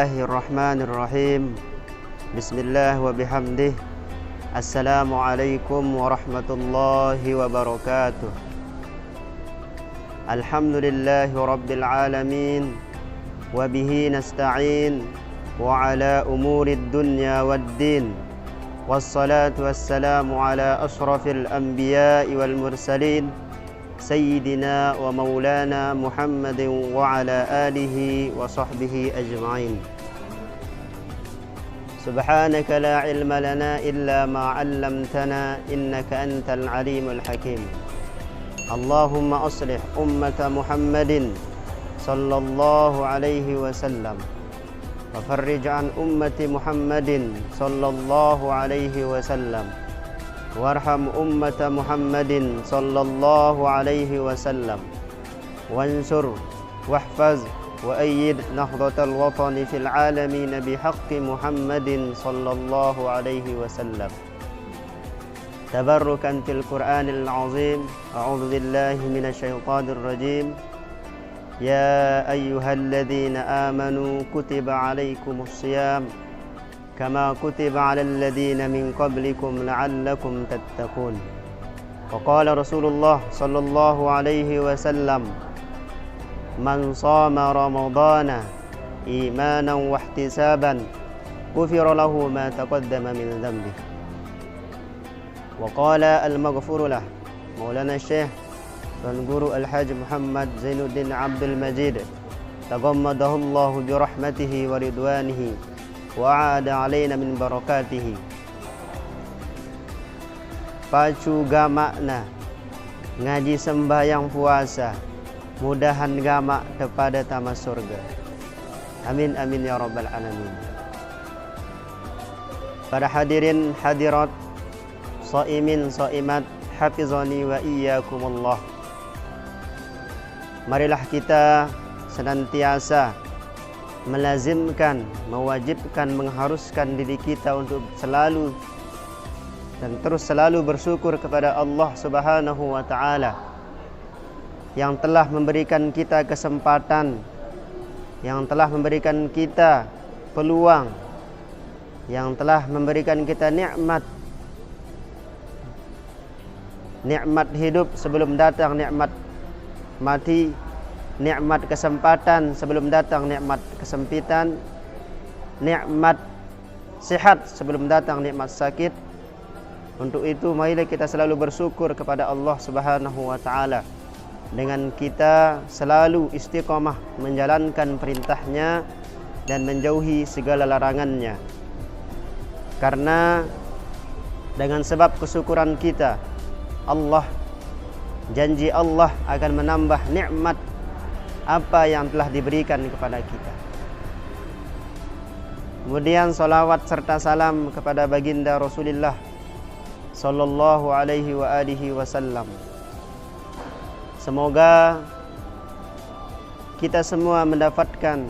Bismillahirrahmanirrahim. Bismillah wa bihamdih. Assalamualaikum warahmatullahi wabarakatuh. Alhamdulillahi rabbil alamin. Wa bihi nasta'in. Wa ala umurid dunya waddin. Wassalatu wassalamu ala ashrafil anbiya'i wal mursalin. Sayyidina wa maulana Muhammadin wa ala alihi wa sahbihi ajma'in. Subhanaka la ilma lana illa ma 'allamtana innaka antal alimul hakim. Allahumma aslih ummata Muhammadin sallallahu alaihi wasallam wa farrij an ummati Muhammadin sallallahu alaihi wasallam. Warham ummata Muhammadin sallallahu alaihi wasallam. Wansur wahfaz wa ayyid nahdlatal watani fil alamin bihaqqi Muhammadin sallallahu alaihi wasallam. Tabarrukan fil Qur'anil azim. A'udzu billahi minasyaitonir rajim. Ya ayyuhalladzina amanu kutiba alaikumus shiyam kama kutiba 'alal ladzina min qablikum la'allakum tattaqun. Wa qala Rasulullah sallallahu alaihi wasallam, man shama ramadhana imanan wa ihtisaban ghufira lahu ma taqaddama min dhanbihi. Wa qala al-maghfur lah Maulana Syekh Tuan Guru Al-Hajj Muhammad Zainuddin Abdul Majid taghammadahu Allah bi rahmatihi wa ridwanihi wa'ada alaina min barakatihi. Pacu gamakna ngaji sembahyang puasa, mudahan gamak kepada tamas surga. Amin amin ya rabbal alamin. Para hadirin hadirat, shaimin shaimat, hafizani wa iyyakumullah. Marilah kita senantiasa melazimkan, mewajibkan, mengharuskan diri kita untuk selalu dan terus selalu bersyukur kepada Allah Subhanahu wa taala yang telah memberikan kita kesempatan, yang telah memberikan kita peluang, yang telah memberikan kita nikmat hidup sebelum datang nikmat mati, nikmat kesempatan sebelum datang nikmat kesempitan, nikmat sehat sebelum datang nikmat sakit. Untuk itu marilah kita selalu bersyukur kepada Allah Subhanahu wa taala dengan kita selalu istiqamah menjalankan perintahnya dan menjauhi segala larangannya. Karena dengan sebab kesyukuran kita, janji Allah akan menambah nikmat apa yang telah diberikan kepada kita. Kemudian salawat serta salam kepada baginda Rasulullah sallallahu alaihi wa alihi wasallam. Semoga kita semua mendapatkan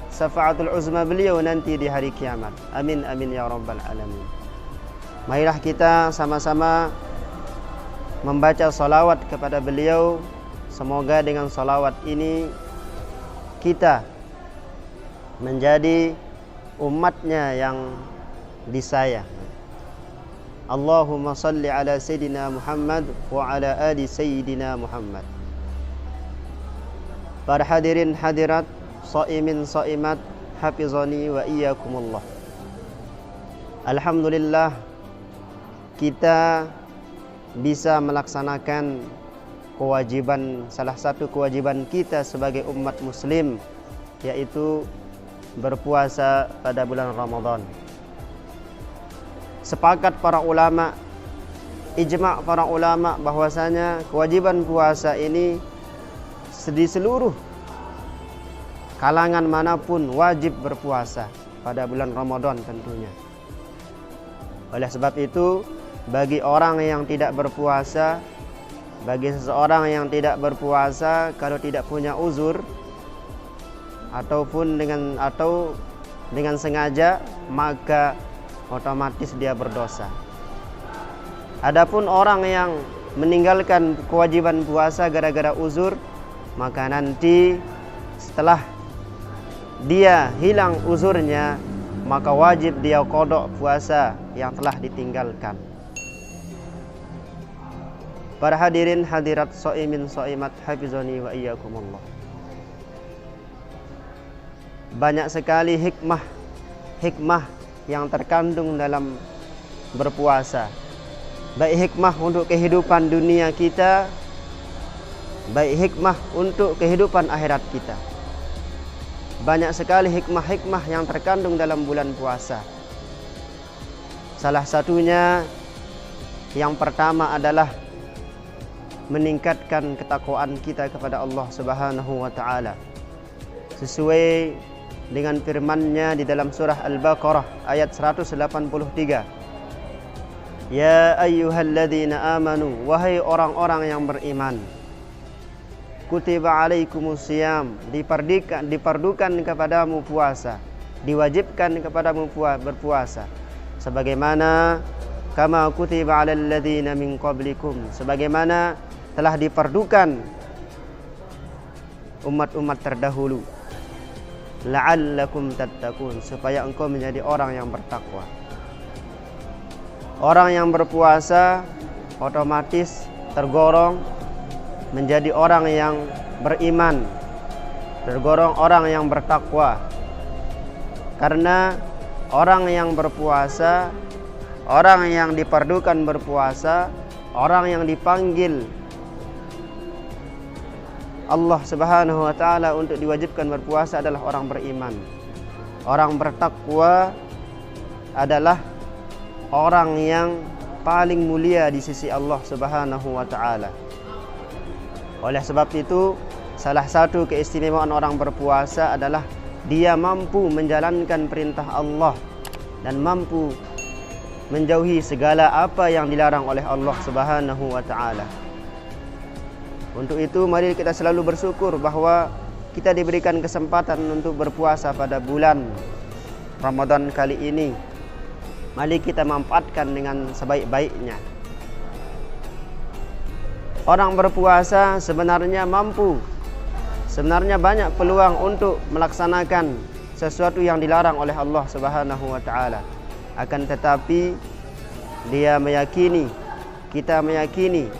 syafaatul uzma beliau nanti di hari kiamat. Amin amin ya rabbal alamin. Marilah kita sama-sama membaca salawat kepada beliau. Semoga dengan salawat ini kita menjadi umatnya yang disayang. Allahumma salli ala Sayyidina Muhammad wa ala ali Sayyidina Muhammad. Para hadirin hadirat, shaimin shaimat, hafizani wa iyyakumullah. Alhamdulillah kita bisa melaksanakan salah satu kewajiban kita sebagai umat muslim, yaitu berpuasa pada bulan Ramadan. Sepakat para ulama, ijma' para ulama bahwasanya kewajiban puasa ini di seluruh kalangan manapun wajib berpuasa pada bulan Ramadan tentunya. Oleh sebab itu, bagi orang yang tidak berpuasa, bagi seseorang yang tidak berpuasa kalau tidak punya uzur atau dengan sengaja, maka otomatis dia berdosa. Adapun orang yang meninggalkan kewajiban puasa gara-gara uzur, maka nanti setelah dia hilang uzurnya, maka wajib dia qada puasa yang telah ditinggalkan. Para hadirin hadirat shaimin shaimat hafizani wa iyyakumullah. Banyak sekali hikmah yang terkandung dalam berpuasa. Baik hikmah untuk kehidupan dunia kita, baik hikmah untuk kehidupan akhirat kita. Banyak sekali hikmah-hikmah yang terkandung dalam bulan puasa. Salah satunya yang pertama adalah meningkatkan ketakwaan kita kepada Allah Subhanahu wa taala. Sesuai dengan firman-Nya di dalam surah Al-Baqarah ayat 183. Ya ayyuhalladzina amanu, wahai orang-orang yang beriman. Kutiba alaikumusiyam, dipardukan kepadamu puasa, diwajibkan kepadamu berpuasa. Sebagaimana kama kutiba alal ladzina min qablikum, sebagaimana telah dipardukan umat-umat terdahulu. La'allakum tattaqun, supaya engkau menjadi orang yang bertakwa. Orang yang berpuasa otomatis tergolong menjadi orang yang beriman, tergolong orang yang bertakwa. Karena orang yang berpuasa, orang yang dipardukan berpuasa, orang yang dipanggil Allah Subhanahu wa taala untuk diwajibkan berpuasa adalah orang beriman. Orang bertakwa adalah orang yang paling mulia di sisi Allah Subhanahu wa taala. Oleh sebab itu, salah satu keistimewaan orang berpuasa adalah dia mampu menjalankan perintah Allah dan mampu menjauhi segala apa yang dilarang oleh Allah Subhanahu wa taala. Untuk itu mari kita selalu bersyukur bahwa kita diberikan kesempatan untuk berpuasa pada bulan Ramadan kali ini. Mari kita manfaatkan dengan sebaik-baiknya. Orang berpuasa sebenarnya banyak peluang untuk melaksanakan sesuatu yang dilarang oleh Allah Subhanahu wa taala. Akan tetapi kita meyakini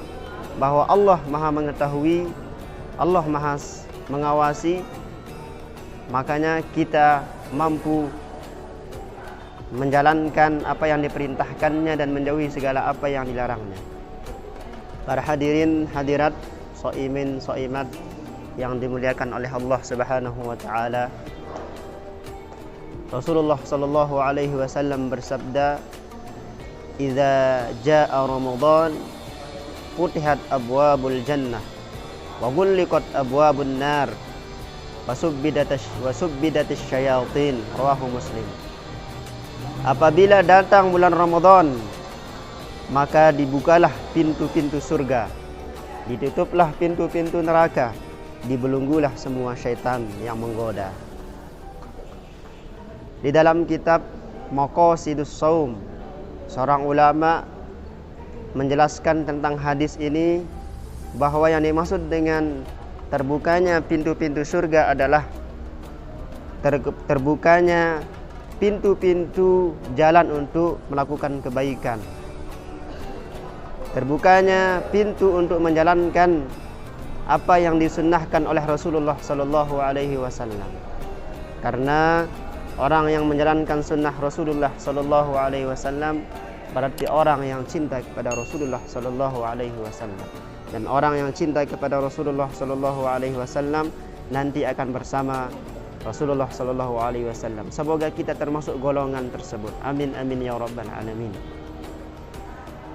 bahwa Allah Maha mengetahui, Allah Maha mengawasi, makanya kita mampu menjalankan apa yang diperintahkannya dan menjauhi segala apa yang dilarangnya. Para hadirin hadirat shaimin shaimat yang dimuliakan oleh Allah Subhanahu wa taala, Rasulullah sallallahu alaihi wasallam bersabda, "Idza jaa Ramadan futihat abwabul jannah wa ghulliqat abwabun nar wa subbidatis syayatin." Rawahu Muslim. Apabila datang bulan Ramadan, maka dibukalah pintu-pintu surga, ditutuplah pintu-pintu neraka, dibelenggulah semua syaitan yang menggoda. Di dalam kitab Maqasidus Shaum, seorang ulama menjelaskan tentang hadis ini bahwa yang dimaksud dengan terbukanya pintu-pintu surga adalah terbukanya pintu-pintu jalan untuk melakukan kebaikan, terbukanya pintu untuk menjalankan apa yang disunnahkan oleh Rasulullah sallallahu alaihi wasallam. Karena orang yang menjalankan sunnah Rasulullah sallallahu alaihi wasallam berarti orang yang cinta kepada Rasulullah sallallahu alaihi wasallam. Dan orang yang cinta kepada Rasulullah sallallahu alaihi wasallam nanti akan bersama Rasulullah sallallahu alaihi wasallam. Semoga kita termasuk golongan tersebut. Amin amin ya rabbal alamin.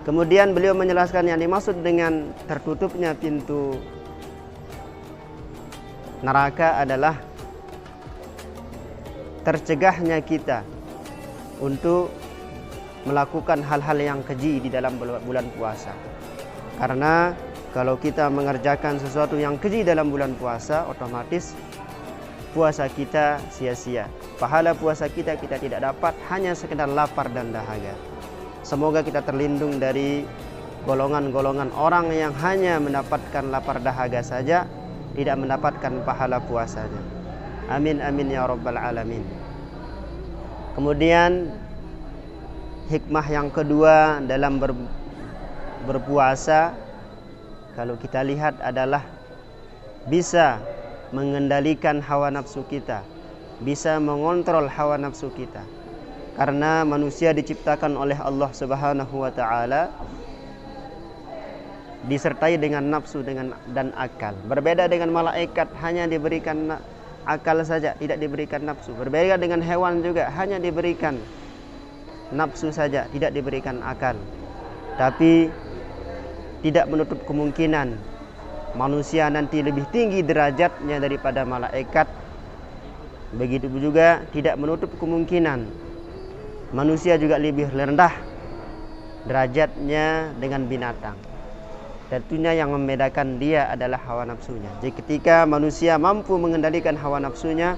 Kemudian beliau menjelaskan yang dimaksud dengan tertutupnya pintu neraka adalah tercegahnya kita untuk melakukan hal-hal yang keji di dalam bulan puasa. Karena kalau kita mengerjakan sesuatu yang keji dalam bulan puasa, otomatis puasa kita sia-sia. Pahala puasa kita tidak dapat, hanya sekedar lapar dan dahaga. Semoga kita terlindung dari golongan-golongan orang yang hanya mendapatkan lapar dahaga saja, tidak mendapatkan pahala puasanya. Amin amin ya rabbal alamin. Kemudian hikmah yang kedua dalam berpuasa, kalau kita lihat adalah bisa mengendalikan hawa nafsu kita, bisa mengontrol hawa nafsu kita. Karena manusia diciptakan oleh Allah Subhanahu wa taala disertai dengan nafsu dan akal. Berbeda dengan malaikat, hanya diberikan akal saja, tidak diberikan nafsu. Berbeda dengan hewan juga, hanya diberikan nafsu saja, tidak diberikan akal. Tapi tidak menutup kemungkinan manusia nanti lebih tinggi derajatnya daripada malaikat. Begitu juga tidak menutup kemungkinan manusia juga lebih rendah derajatnya dengan binatang. Tentunya yang membedakan dia adalah hawa nafsunya. Jadi ketika manusia mampu mengendalikan hawa nafsunya,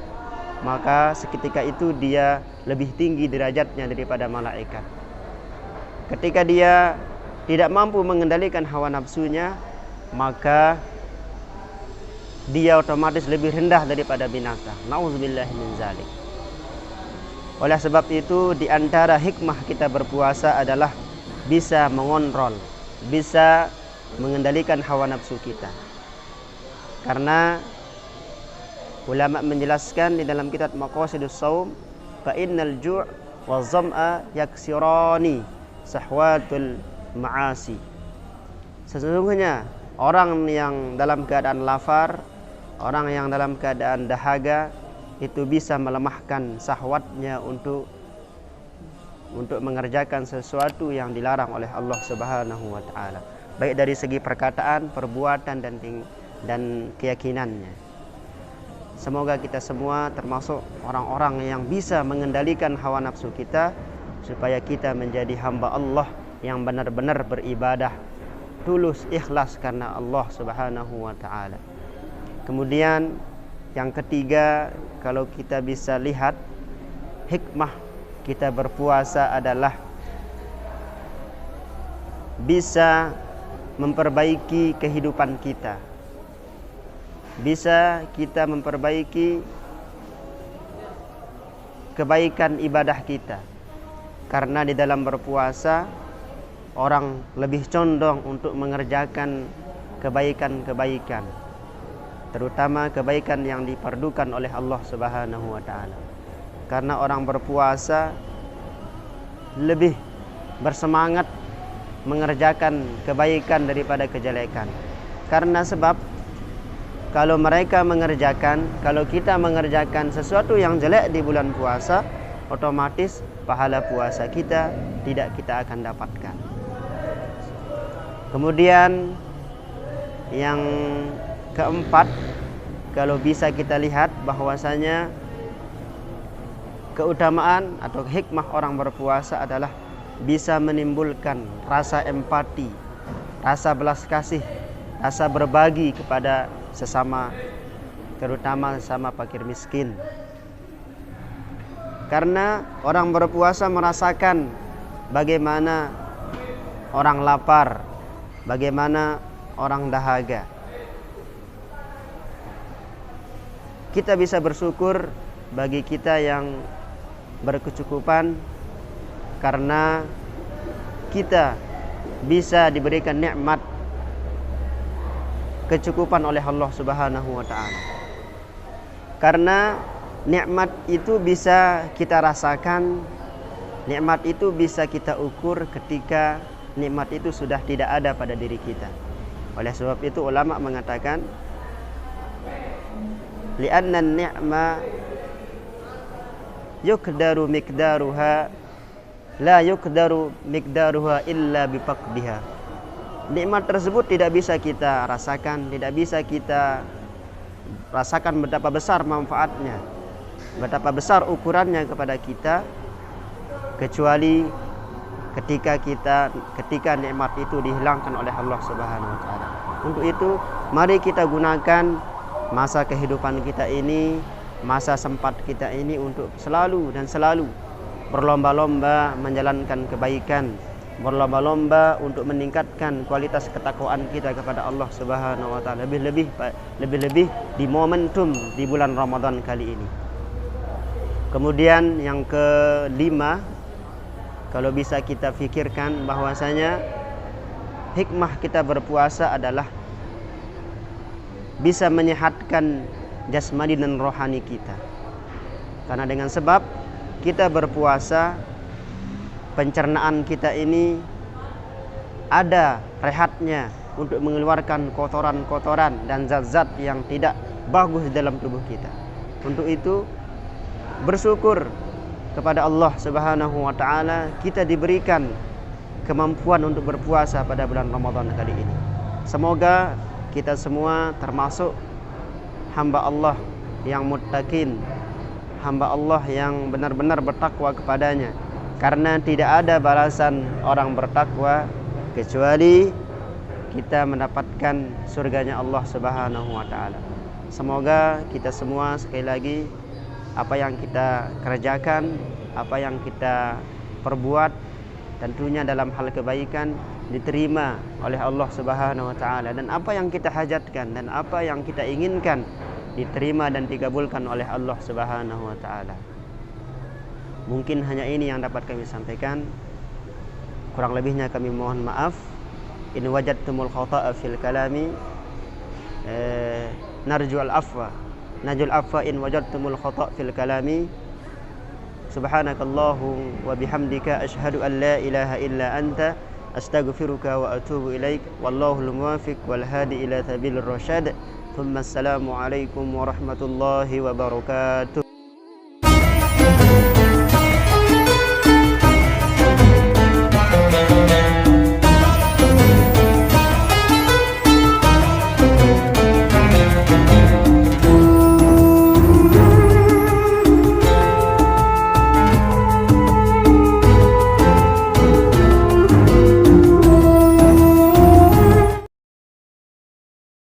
maka seketika itu dia lebih tinggi derajatnya daripada malaikat. Ketika dia tidak mampu mengendalikan hawa nafsunya, maka dia otomatis lebih rendah daripada binatang. Nauzubillahi min zalik. Oleh sebab itu, di antara hikmah kita berpuasa adalah bisa mengontrol, bisa mengendalikan hawa nafsu kita. Karena ulama menjelaskan di dalam kitab Maqasidus Shaum, fa innal ju' wa zam'a yaksirani sahwatul ma'asi. Sesungguhnya orang yang dalam keadaan lapar, orang yang dalam keadaan dahaga itu bisa melemahkan syahwatnya untuk mengerjakan sesuatu yang dilarang oleh Allah Subhanahu wa taala, baik dari segi perkataan, perbuatan dan keyakinannya. Semoga kita semua termasuk orang-orang yang bisa mengendalikan hawa nafsu kita, supaya kita menjadi hamba Allah yang benar-benar beribadah tulus, ikhlas karena Allah Subhanahu wa taala. Kemudian yang ketiga, kalau kita bisa lihat hikmah kita berpuasa adalah bisa memperbaiki kehidupan kita. Bisa kita memperbaiki kebaikan ibadah kita. Karena di dalam berpuasa orang lebih condong untuk mengerjakan kebaikan-kebaikan, terutama kebaikan yang diperdukan oleh Allah Subhanahu wa taala. Karena orang berpuasa lebih bersemangat mengerjakan kebaikan daripada kejelekan. Karena sebab kalau kita mengerjakan sesuatu yang jelek di bulan puasa, otomatis pahala puasa kita tidak kita akan dapatkan. Kemudian yang keempat, kalau bisa kita lihat bahwasanya keutamaan atau hikmah orang berpuasa adalah bisa menimbulkan rasa empati, rasa belas kasih, rasa berbagi kepada sesama, terutama sesama fakir miskin. Karena orang berpuasa merasakan bagaimana orang lapar, bagaimana orang dahaga. Kita bisa bersyukur bagi kita yang berkecukupan, karena kita bisa diberikan nikmat kecukupan oleh Allah Subhanahu wa taala. Karena nikmat itu bisa kita rasakan, nikmat itu bisa kita ukur ketika nikmat itu sudah tidak ada pada diri kita. Oleh sebab itu ulama mengatakan, li'anna an-ni'ma yuqdaru miqdaruha la yuqdaru miqdaruha illa bifaqdiha. Nikmat tersebut tidak bisa kita rasakan, tidak bisa kita rasakan betapa besar manfaatnya, betapa besar ukurannya kepada kita, kecuali ketika nikmat itu dihilangkan oleh Allah Subhanahu wa taala. Untuk itu, mari kita gunakan masa kehidupan kita ini, masa sempat kita ini untuk selalu berlomba-lomba menjalankan kebaikan, berlomba-lomba untuk meningkatkan kualitas ketakwaan kita kepada Allah Subhanahu wa taala, lebih-lebih di momentum di bulan Ramadan kali ini. Kemudian yang kelima, kalau bisa kita fikirkan bahwasanya hikmah kita berpuasa adalah bisa menyehatkan jasmani dan rohani kita. Karena dengan sebab kita berpuasa, pencernaan kita ini ada rehatnya untuk mengeluarkan kotoran-kotoran dan zat-zat yang tidak bagus dalam tubuh kita. Untuk itu bersyukur kepada Allah Subhanahu wa taala kita diberikan kemampuan untuk berpuasa pada bulan Ramadan kali ini. Semoga kita semua termasuk hamba Allah yang muttaqin, hamba Allah yang benar-benar bertakwa kepadanya. Karena tidak ada balasan orang bertakwa kecuali kita mendapatkan surganya Allah Subhanahu wa taala. Semoga kita semua sekali lagi apa yang kita kerjakan, apa yang kita perbuat tentunya dalam hal kebaikan diterima oleh Allah Subhanahu wa taala, dan apa yang kita hajatkan dan apa yang kita inginkan diterima dan dikabulkan oleh Allah Subhanahu wa taala. Mungkin hanya ini yang dapat kami sampaikan. Kurang lebihnya kami mohon maaf. In wajadtumul khata'a fil kalami narjul afwa. Najul afwa in wajadtumul khata' fil kalami. Subhanakallahu wa bihamdika asyhadu an la ilaha illa anta astaghfiruka wa atubu ilaik. Wallahul muwaffiq wal hadi ila sabilir rasyad. Thumma assalamu alaikum warahmatullahi wabarakatuh.